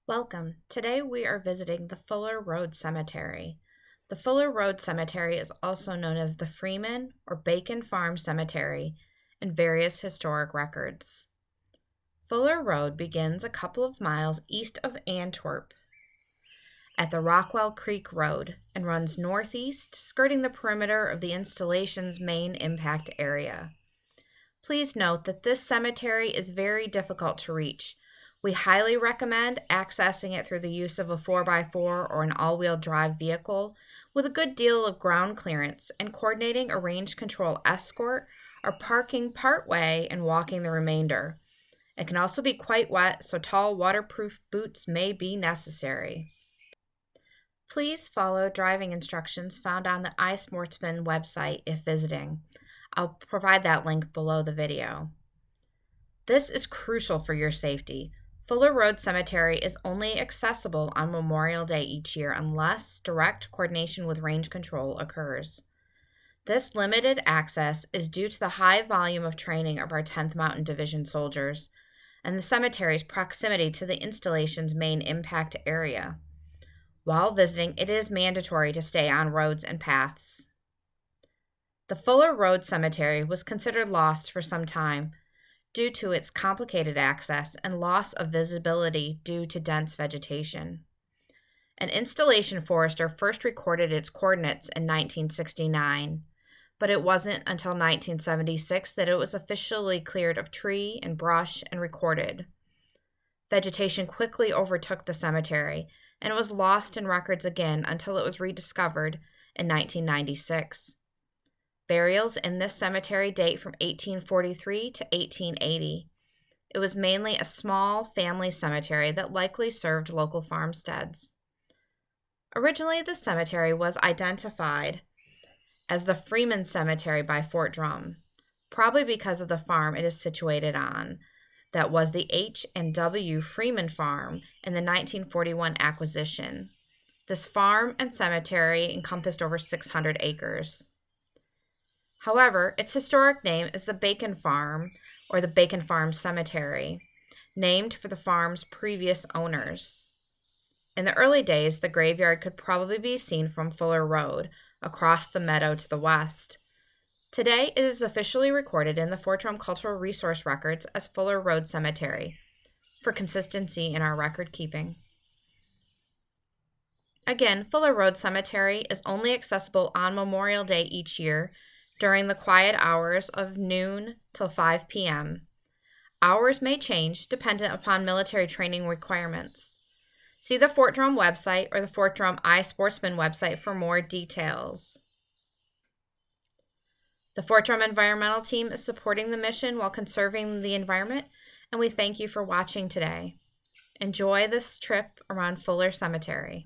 Welcome. Today we are visiting the Fuller Road Cemetery. The Fuller Road Cemetery is also known as the Freeman or Bacon Farm Cemetery in various historic records. Fuller Road begins a couple of miles east of Antwerp at the Rockwell Creek Road and runs northeast, skirting the perimeter of the installation's main impact area. Please note that this cemetery is very difficult to reach. We highly recommend accessing it through the use of a 4x4 or an all-wheel drive vehicle with a good deal of ground clearance and coordinating a range control escort or parking partway and walking the remainder. It can also be quite wet, so tall waterproof boots may be necessary. Please follow driving instructions found on the iSportsman website if visiting. I'll provide that link below the video. This is crucial for your safety. Fuller Road Cemetery is only accessible on Memorial Day each year unless direct coordination with range control occurs. This limited access is due to the high volume of training of our 10th Mountain Division soldiers and the cemetery's proximity to the installation's main impact area. While visiting, it is mandatory to stay on roads and paths. The Fuller Road Cemetery was considered lost for some time due to its complicated access and loss of visibility due to dense vegetation. An installation forester first recorded its coordinates in 1969, but it wasn't until 1976 that it was officially cleared of tree and brush and recorded. Vegetation quickly overtook the cemetery, and it was lost in records again until it was rediscovered in 1996. Burials in this cemetery date from 1843 to 1880. It was mainly a small family cemetery that likely served local farmsteads. Originally, the cemetery was identified as the Freeman Cemetery by Fort Drum, probably because of the farm it is situated on. That was the H&W Freeman Farm in the 1941 acquisition. This farm and cemetery encompassed over 600 acres. However, its historic name is the Bacon Farm, or the Bacon Farm Cemetery, named for the farm's previous owners. In the early days, the graveyard could probably be seen from Fuller Road, across the meadow to the west. Today, it is officially recorded in the Fort Drum Cultural Resource Records as Fuller Road Cemetery, for consistency in our record keeping. Again, Fuller Road Cemetery is only accessible on Memorial Day each year, during the quiet hours of noon till 5 p.m. Hours may change dependent upon military training requirements. See the Fort Drum website or the Fort Drum iSportsman website for more details. The Fort Drum Environmental Team is supporting the mission while conserving the environment, and we thank you for watching today. Enjoy this trip around Fuller Cemetery.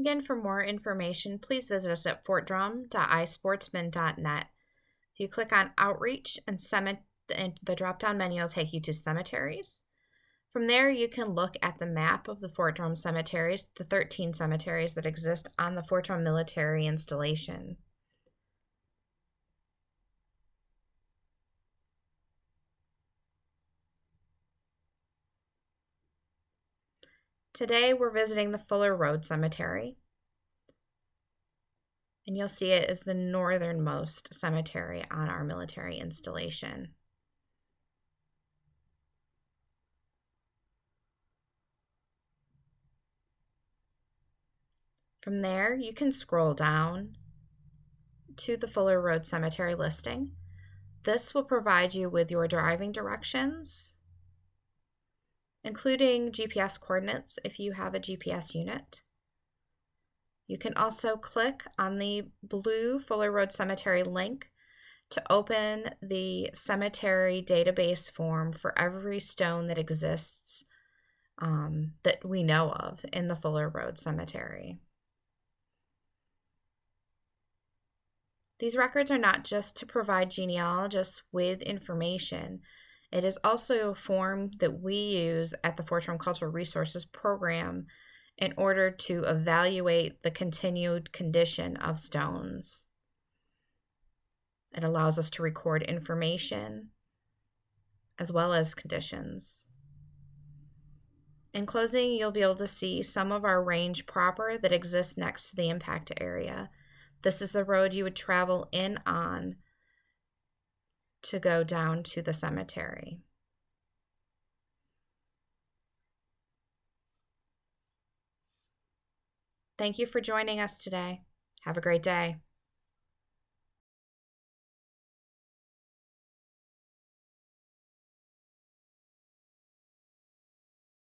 Again, for more information, please visit us at fortdrum.isportsman.net. If you click on Outreach and the drop-down menu will take you to cemeteries. From there, you can look at the map of the Fort Drum cemeteries, the 13 cemeteries that exist on the Fort Drum military installation. Today, we're visiting the Fuller Road Cemetery, and you'll see it is the northernmost cemetery on our military installation. From there, you can scroll down to the Fuller Road Cemetery listing. This will provide you with your driving directions, including GPS coordinates if you have a GPS unit. You can also click on the blue Fuller Road Cemetery link to open the cemetery database form for every stone that exists that we know of in the Fuller Road Cemetery. These records are not just to provide genealogists with information. It is also a form that we use at the Fort Drum Cultural Resources Program in order to evaluate the continued condition of stones. It allows us to record information as well as conditions. In closing, you'll be able to see some of our range proper that exists next to the impact area. This is the road you would travel in on to go down to the cemetery. Thank you for joining us today. Have a great day.